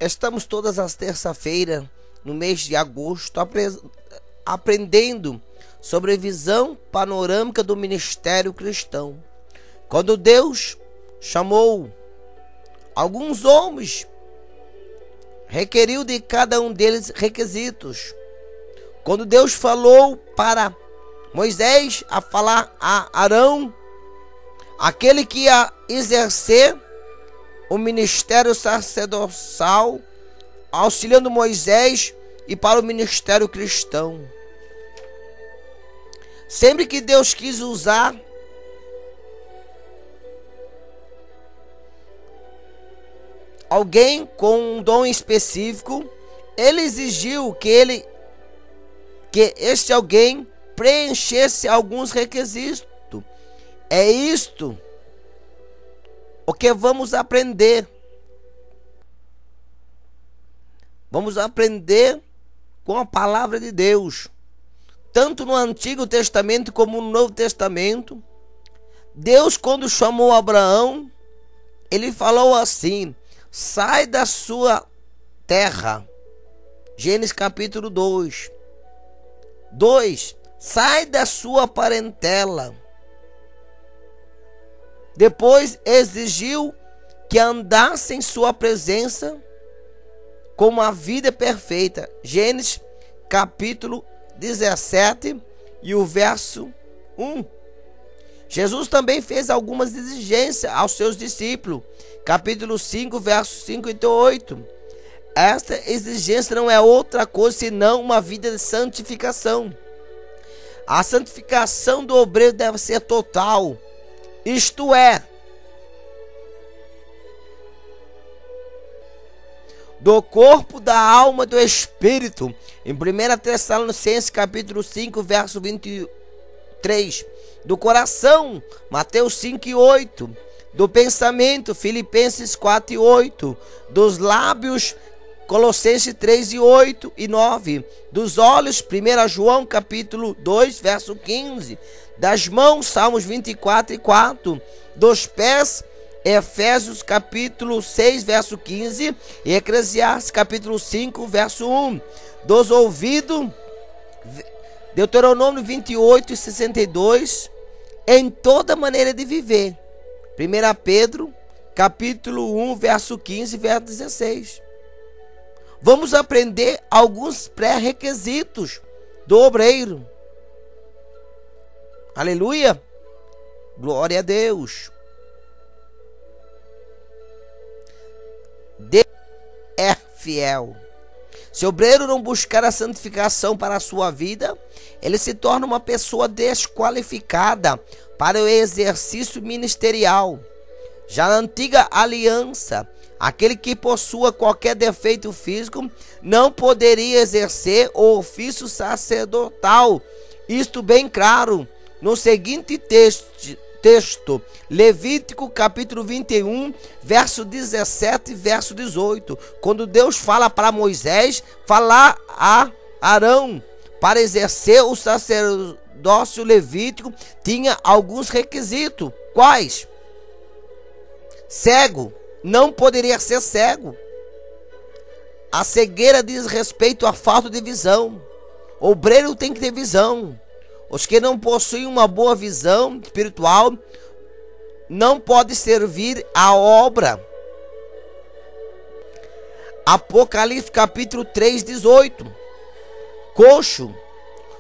Estamos todas as terça-feiras, no mês de agosto, aprendendo sobre a visão panorâmica do ministério cristão. Quando Deus chamou alguns homens, requeriu de cada um deles requisitos. Quando Deus falou para Moisés a falar a Arão, aquele que ia exercer o ministério sacerdotal, auxiliando Moisés, e para o ministério cristão. Sempre que Deus quis usar alguém com um dom específico, ele exigiu que este alguém preenchesse alguns requisitos. É isto o que vamos aprender. Vamos aprender com a palavra de Deus. Tanto no Antigo Testamento como no Novo Testamento. Deus, quando chamou Abraão, ele falou assim: sai da sua terra. Gênesis capítulo 2. Sai da sua parentela. Depois exigiu que andasse em sua presença com uma vida perfeita. Gênesis capítulo 17 e o verso 1. Jesus também fez algumas exigências aos seus discípulos. Capítulo 5, verso 5 e 8. Esta exigência não é outra coisa senão uma vida de santificação. A santificação do obreiro deve ser total. Isto é, do corpo, da alma e do espírito. Em 1 Tessalonicenses capítulo 5, verso 23. Do coração, Mateus 5 e 8. Do pensamento, Filipenses 4 e 8. Dos lábios, Colossenses 3 e 8 e 9. Dos olhos, 1 João capítulo 2, verso 15. Das mãos, Salmos 24 e 4. Dos pés, Efésios capítulo 6, verso 15. E Eclesiastes capítulo 5, verso 1. Dos ouvidos, Deuteronômio 28 e 62. Em toda maneira de viver. 1 Pedro capítulo 1, verso 15 e verso 16. Vamos aprender alguns pré-requisitos do obreiro. Aleluia! Glória a Deus! Deus é fiel. Se o obreiro não buscar a santificação para a sua vida, ele se torna uma pessoa desqualificada para o exercício ministerial. Já na antiga aliança, aquele que possua qualquer defeito físico não poderia exercer o ofício sacerdotal. Isto bem claro no seguinte texto, Levítico capítulo 21, verso 17 e verso 18. Quando Deus fala para Moisés, falar a Arão para exercer o sacerdócio levítico, tinha alguns requisitos. Quais? Cego, não poderia ser cego. A cegueira diz respeito à falta de visão. O obreiro tem que ter visão. Os que não possuem uma boa visão espiritual não podem servir a obra. Apocalipse capítulo 3, 18. Coxo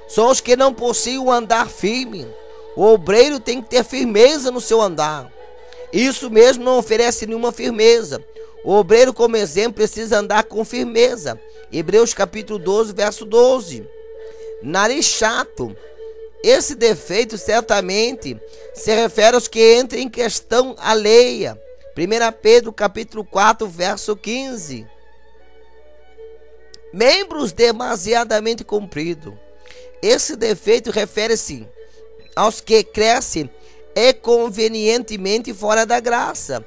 são os que não possuem um andar firme. O obreiro tem que ter firmeza no seu andar. Isso mesmo não oferece nenhuma firmeza. O obreiro, como exemplo, precisa andar com firmeza. Hebreus capítulo 12, verso 12. Nariz chato. Esse defeito certamente se refere aos que entram em questão alheia. 1 Pedro capítulo 4, verso 15. Membros demasiadamente compridos. Esse defeito refere-se aos que crescem inconvenientemente fora da graça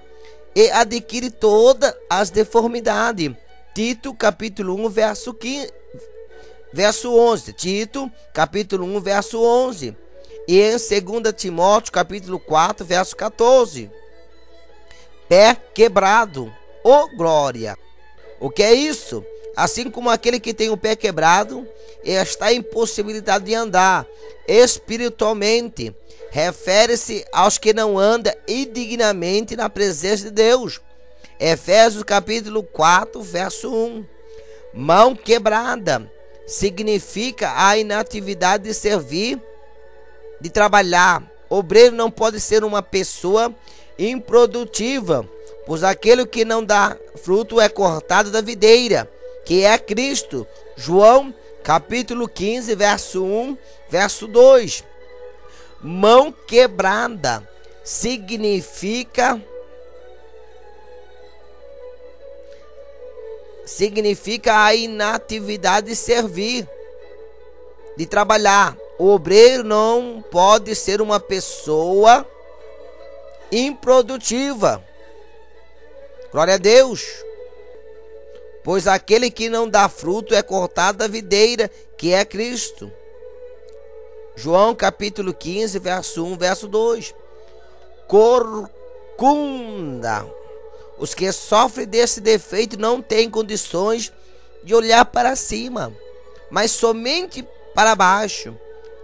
e adquirem todas as deformidades. Tito capítulo 1, verso 15. Verso 11, Tito, capítulo 1, verso 11. E em 2 Timóteo, capítulo 4, verso 14. Pé quebrado, ô glória. O que é isso? Assim como aquele que tem o pé quebrado está impossibilitado de andar espiritualmente, refere-se aos que não andam indignamente na presença de Deus. Efésios capítulo 4, verso 1. Mão quebrada significa a inatividade de servir, de trabalhar. Obreiro não pode ser uma pessoa improdutiva, pois aquele que não dá fruto é cortado da videira, que é Cristo. João capítulo 15, verso 1, verso 2. Mão quebrada significa a inatividade de servir, de trabalhar. O obreiro não pode ser uma pessoa improdutiva. Glória a Deus. Pois aquele que não dá fruto é cortado da videira, que é Cristo. João capítulo 15, verso 1, verso 2. Corcunda. Os que sofrem desse defeito não têm condições de olhar para cima, mas somente para baixo.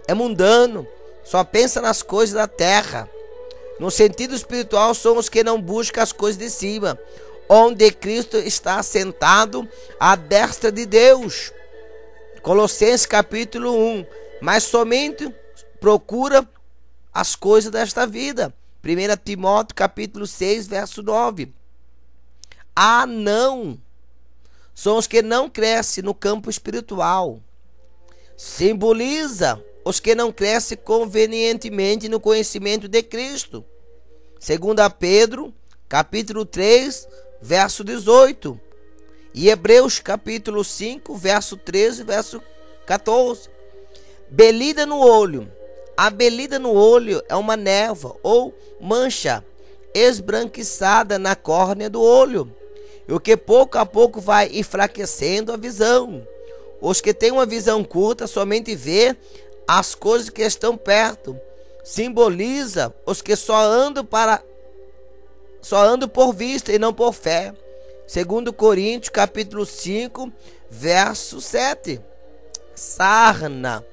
É mundano, só pensa nas coisas da terra. No sentido espiritual, são os que não buscam as coisas de cima, onde Cristo está assentado à destra de Deus. Colossenses capítulo 1. Mas somente procura as coisas desta vida. 1 Timóteo capítulo 6, verso 9. Não. São os que não crescem no campo espiritual. Simboliza os que não crescem convenientemente no conhecimento de Cristo. 2 Pedro capítulo 3, verso 18. E Hebreus capítulo 5, verso 13, verso 14. Belida no olho. A belida no olho é uma névoa ou mancha esbranquiçada na córnea do olho, e o que pouco a pouco vai enfraquecendo a visão. Os que têm uma visão curta somente vê as coisas que estão perto. Simboliza os que só andam por vista e não por fé. 2 Coríntios capítulo 5, verso 7. Sarna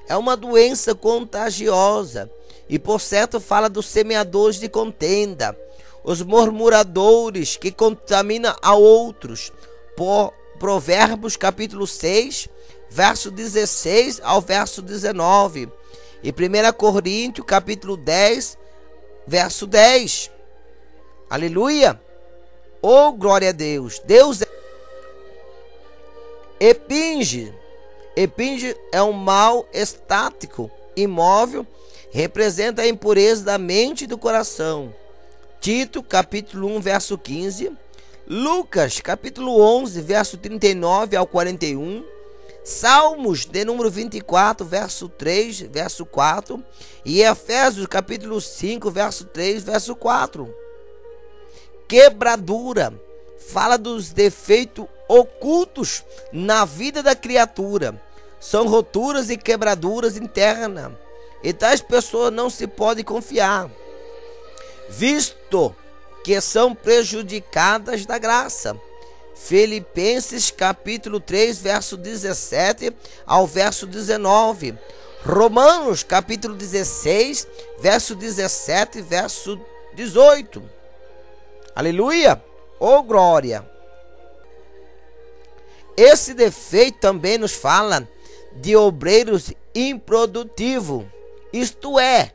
é uma doença contagiosa e por certo fala dos semeadores de contenda, os murmuradores que contaminam a outros. Por Provérbios capítulo 6, verso 16 ao verso 19. E 1 Coríntios capítulo 10, verso 10. Aleluia! Oh, glória a Deus! Deus é epinge. Epinge é um mal estático, imóvel, representa a impureza da mente e do coração. Tito capítulo 1, verso 15. Lucas capítulo 11, verso 39 ao 41. Salmos de número 24, verso 3, verso 4. E Efésios capítulo 5, verso 3, verso 4. Quebradura fala dos defeitos ocultos na vida da criatura. São roturas e quebraduras internas, e tais pessoas não se pode confiar, visto que são prejudicadas da graça. Filipenses capítulo 3, verso 17 ao verso 19. Romanos capítulo 16, verso 17, verso 18. Aleluia! Oh, glória! Esse defeito também nos fala de obreiros improdutivos, isto é,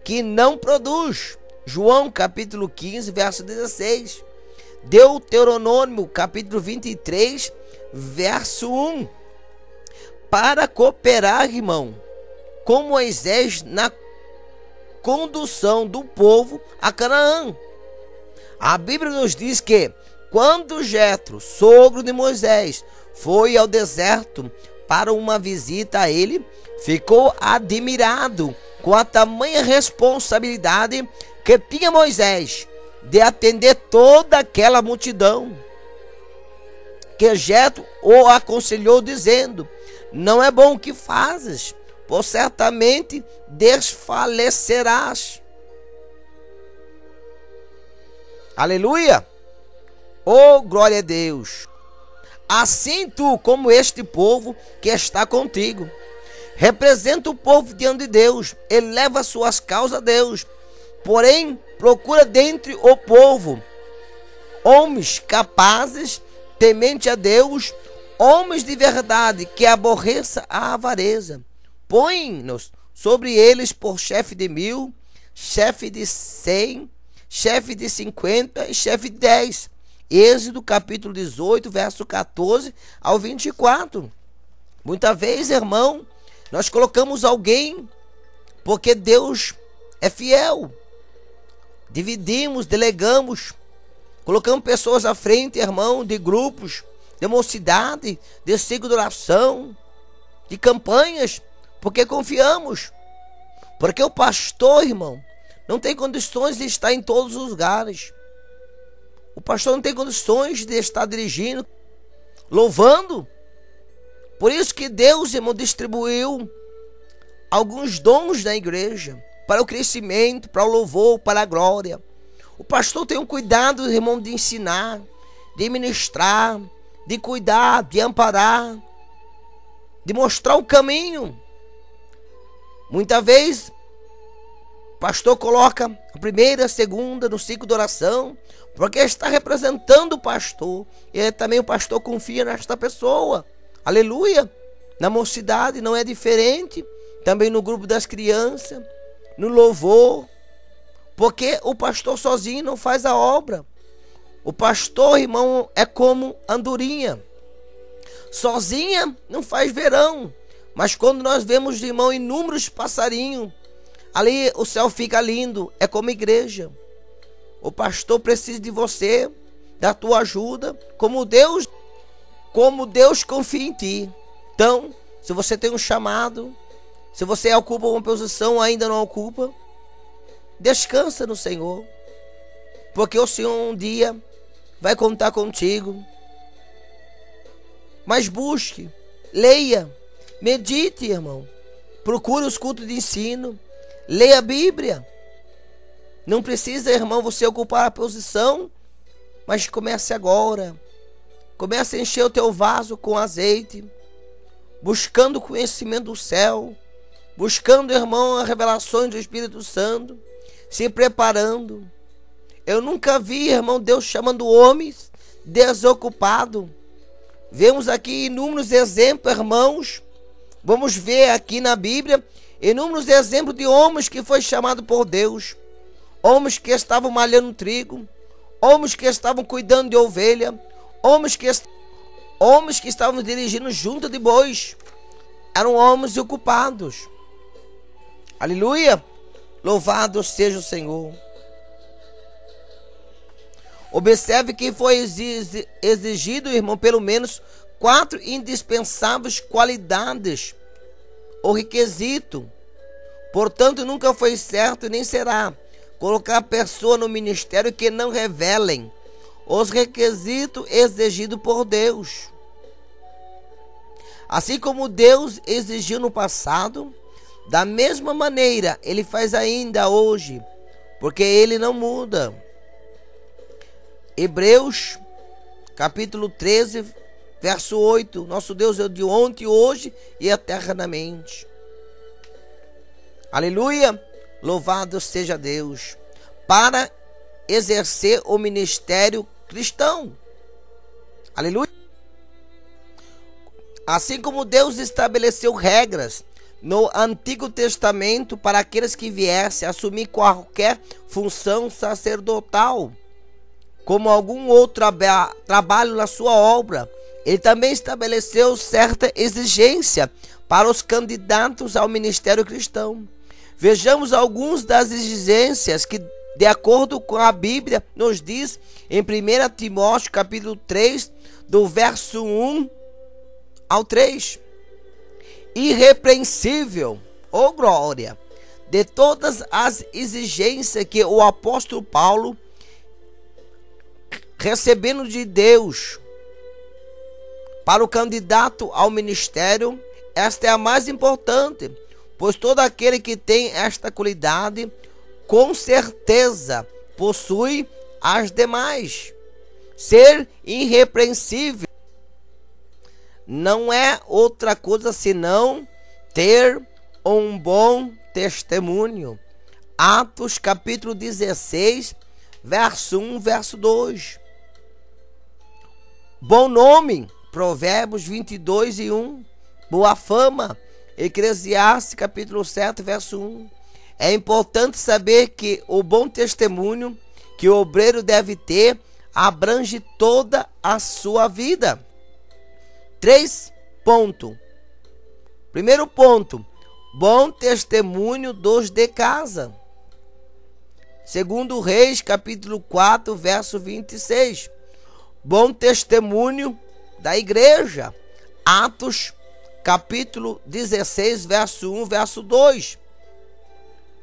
que não produz. João capítulo 15, verso 16. Deuteronômio capítulo 23, verso 1. Para cooperar, irmão, com Moisés na condução do povo a Canaã. A Bíblia nos diz que quando Jetro, sogro de Moisés, foi ao deserto para uma visita a ele, ficou admirado com a tamanha responsabilidade que tinha Moisés de atender toda aquela multidão. Que Jetro o aconselhou dizendo: não é bom o que fazes, pois certamente desfalecerás. Aleluia! Oh, glória a Deus! Assim tu, como este povo que está contigo, representa o povo diante de Deus, eleva suas causas a Deus, porém procura dentre o povo homens capazes, temente a Deus, homens de verdade, que aborreça a avareza. Põe-nos sobre eles por chefe de 1000, chefe de 100, chefe de 50 e chefe de 10. Êxodo capítulo 18, verso 14 ao 24. Muitas vezes, irmão, nós colocamos alguém porque Deus é fiel. Dividimos, delegamos, colocamos pessoas à frente, irmão, de grupos, de mocidade, de ciclo de oração, de campanhas, porque confiamos. Porque o pastor, irmão, não tem condições de estar em todos os lugares. O pastor não tem condições de estar dirigindo, louvando. Por isso que Deus, irmão, distribuiu alguns dons na igreja, para o crescimento, para o louvor, para a glória. O pastor tem um cuidado, irmão, de ensinar, de ministrar, de cuidar, de amparar, de mostrar o caminho. Muitas vezes, o pastor coloca a primeira, a segunda no ciclo de oração, porque está representando o pastor. E também o pastor confia nesta pessoa. Aleluia! Na mocidade não é diferente. Também no grupo das crianças, no louvor. Porque o pastor sozinho não faz a obra. O pastor, irmão, é como andorinha. Sozinha não faz verão. Mas quando nós vemos, irmão, inúmeros passarinhos, ali o céu fica lindo. É como igreja. O pastor precisa de você, da tua ajuda, como Deus confia em ti. Então, se você tem um chamado, se você ocupa uma posição, ainda não ocupa, descansa no Senhor, porque o Senhor um dia vai contar contigo. Mas busque, leia, medite, irmão, procure os cultos de ensino, leia a Bíblia. Não precisa, irmão, você ocupar a posição, mas comece agora. Comece a encher o teu vaso com azeite, buscando o conhecimento do céu, buscando, irmão, as revelações do Espírito Santo, se preparando. Eu nunca vi, irmão, Deus chamando homens desocupados. Vemos aqui inúmeros exemplos, irmãos. Vamos ver aqui na Bíblia inúmeros exemplos de homens que foi chamado por Deus. Homens que estavam malhando trigo, homens que estavam cuidando de ovelha, homens que estavam dirigindo junta de bois. Eram homens ocupados. Aleluia! Louvado seja o Senhor. Observe que foi exigido, irmão, pelo menos 4 indispensáveis qualidades ou requisito. Portanto, nunca foi certo nem será colocar a pessoa no ministério que não revelem os requisitos exigidos por Deus. Assim como Deus exigiu no passado, da mesma maneira Ele faz ainda hoje, porque Ele não muda. Hebreus capítulo 13, verso 8. Nosso Deus é de ontem, hoje e eternamente. Aleluia! Louvado seja Deus. Para exercer o ministério cristão. Aleluia! Assim como Deus estabeleceu regras no Antigo Testamento para aqueles que viessem assumir qualquer função sacerdotal, como algum outro trabalho na sua obra, Ele também estabeleceu certa exigência para os candidatos ao ministério cristão. Vejamos algumas das exigências que, de acordo com a Bíblia, nos diz em 1 Timóteo capítulo 3, do verso 1 ao 3. Irrepreensível, ô glória, de todas as exigências que o apóstolo Paulo, recebendo de Deus para o candidato ao ministério, esta é a mais importante, pois todo aquele que tem esta qualidade, com certeza possui as demais. Ser irrepreensível, não é outra coisa senão ter um bom testemunho. Atos capítulo 16, verso 1, verso 2. Bom nome, Provérbios 22 e 1. Boa fama, Eclesiastes capítulo 7, verso 1. É importante saber que o bom testemunho que o obreiro deve ter abrange toda a sua vida. 3 pontos. Primeiro ponto, bom testemunho dos de casa. Segundo Reis, capítulo 4, verso 26. Bom testemunho da igreja. Atos, capítulo 16, verso 1, verso 2.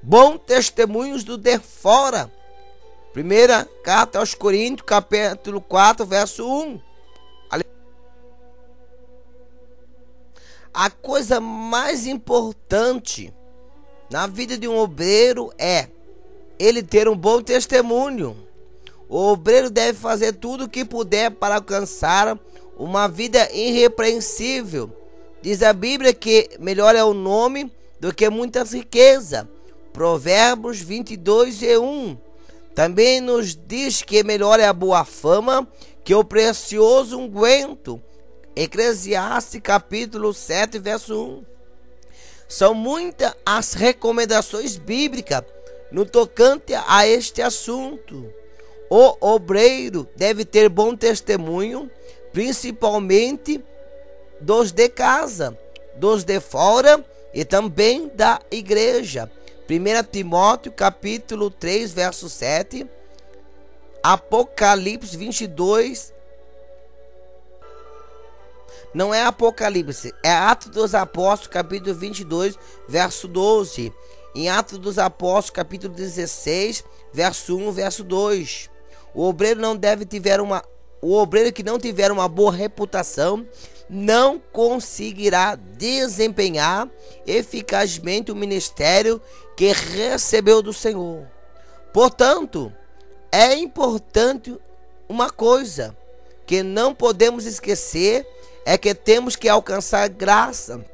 Bom testemunhos do de fora. Primeira carta aos Coríntios, capítulo 4, verso 1. A coisa mais importante na vida de um obreiro é ele ter um bom testemunho. O obreiro deve fazer tudo o que puder para alcançar uma vida irrepreensível. Diz a Bíblia que melhor é o nome do que muitas riquezas. Provérbios 22 e 1. Também nos diz que melhor é a boa fama que o precioso unguento. Eclesiastes capítulo 7, verso 1. São muitas as recomendações bíblicas no tocante a este assunto. O obreiro deve ter bom testemunho, principalmente dos de casa, dos de fora e também da igreja. 1 Timóteo capítulo 3, verso 7. Apocalipse 22. Não é Apocalipse, é Atos dos Apóstolos, capítulo 22, verso 12. Em Atos dos Apóstolos, capítulo 16, verso 1, verso 2. O obreiro que não tiver uma boa reputação não conseguirá desempenhar eficazmente o ministério que recebeu do Senhor. Portanto, é importante uma coisa que não podemos esquecer, é que temos que alcançar graça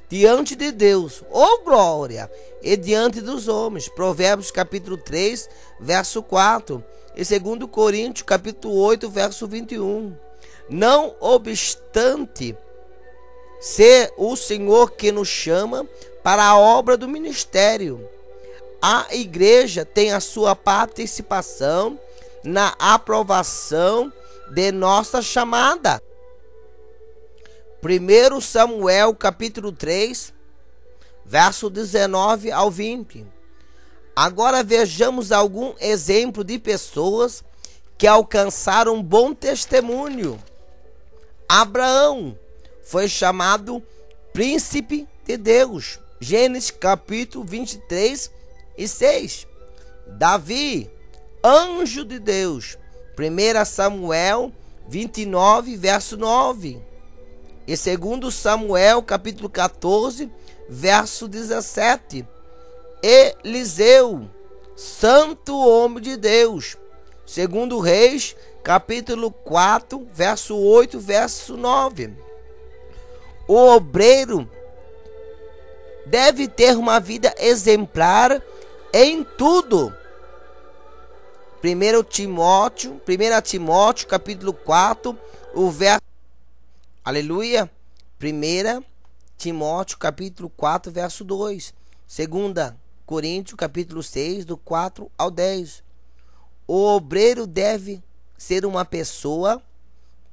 diante de Deus, glória, e diante dos homens. Provérbios capítulo 3, verso 4. E 2 Coríntios capítulo 8, verso 21. Não obstante ser o Senhor que nos chama para a obra do ministério, a igreja tem a sua participação na aprovação de nossa chamada. 1 Samuel capítulo 3, verso 19 ao 20. Agora vejamos algum exemplo de pessoas que alcançaram bom testemunho. Abraão foi chamado príncipe de Deus. Gênesis capítulo 23 e 6. Davi, anjo de Deus. 1 Samuel 29, verso 9. E 2 Samuel capítulo 14, verso 17. Eliseu, santo homem de Deus. 2 Reis capítulo 4, verso 8, verso 9. O obreiro deve ter uma vida exemplar em tudo. 1 Timóteo capítulo 4, o verso. Aleluia. 1 Timóteo capítulo 4, verso 2. 2 Coríntios capítulo 6, do 4 ao 10. O obreiro deve ser uma pessoa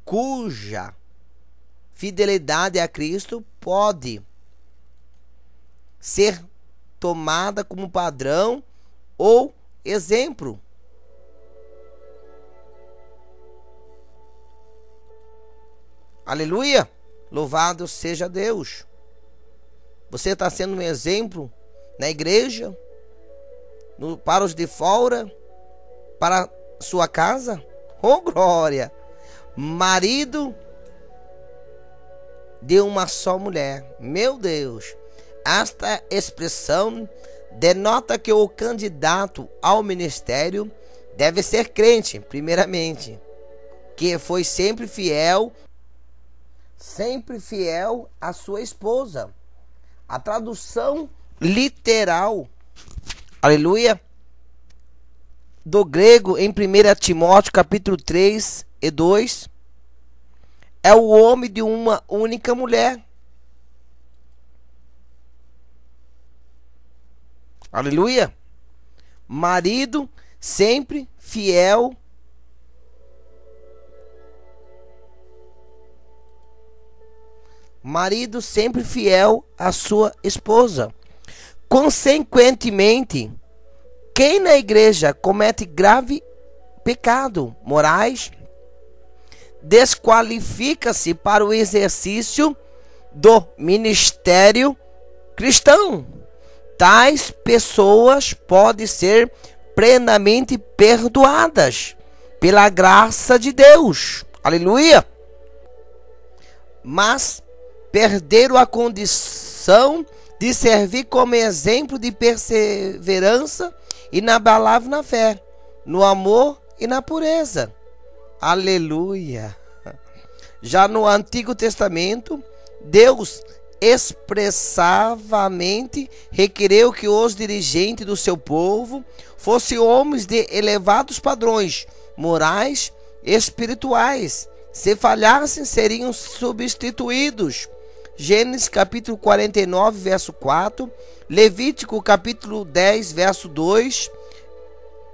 cuja fidelidade a Cristo pode ser tomada como padrão ou exemplo. Aleluia! Louvado seja Deus. Você está sendo um exemplo na igreja, para os de fora, para sua casa? Oh, glória! Marido de uma só mulher. Meu Deus! Esta expressão denota que o candidato ao ministério deve ser crente, primeiramente, que foi sempre fiel sempre fiel à sua esposa. A tradução literal, aleluia, do grego em 1 Timóteo capítulo 3 e 2, é o homem de uma única mulher. Aleluia. Marido sempre fiel à sua esposa. Consequentemente, quem na igreja comete grave pecado morais desqualifica-se para o exercício do ministério cristão. Tais pessoas podem ser plenamente perdoadas pela graça de Deus. Aleluia! Mas perderam a condição de servir como exemplo de perseverança inabalável na fé, no amor e na pureza. Aleluia! Já no Antigo Testamento, Deus expressamente requereu que os dirigentes do seu povo fossem homens de elevados padrões morais e espirituais. Se falhassem, seriam substituídos. Gênesis capítulo 49, verso 4, Levítico capítulo 10, verso 2,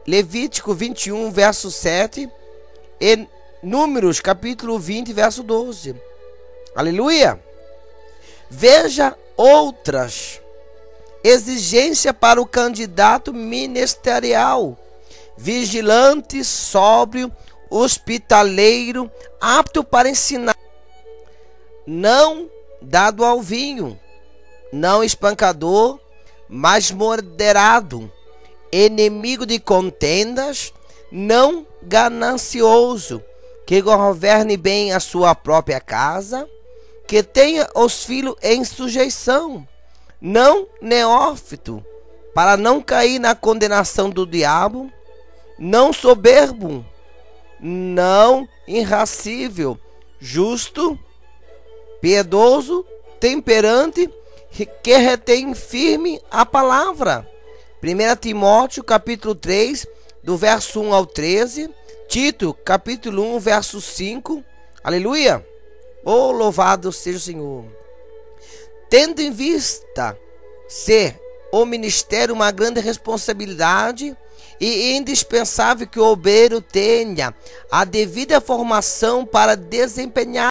Levítico 21, verso 7 e Números capítulo 20, verso 12. Aleluia! Veja outras exigências para o candidato ministerial: vigilante, sóbrio, hospitaleiro, apto para ensinar, não dado ao vinho, não espancador, mas moderado, inimigo de contendas, não ganancioso, que governe bem a sua própria casa, que tenha os filhos em sujeição, não neófito, para não cair na condenação do diabo, não soberbo, não irascível, justo, piedoso, temperante, que retém firme a palavra. 1 Timóteo capítulo 3, do verso 1 ao 13, Tito capítulo 1, verso 5. Aleluia! Oh, louvado seja o Senhor. Tendo em vista ser o ministério uma grande responsabilidade e indispensável que o obreiro tenha a devida formação para desempenhar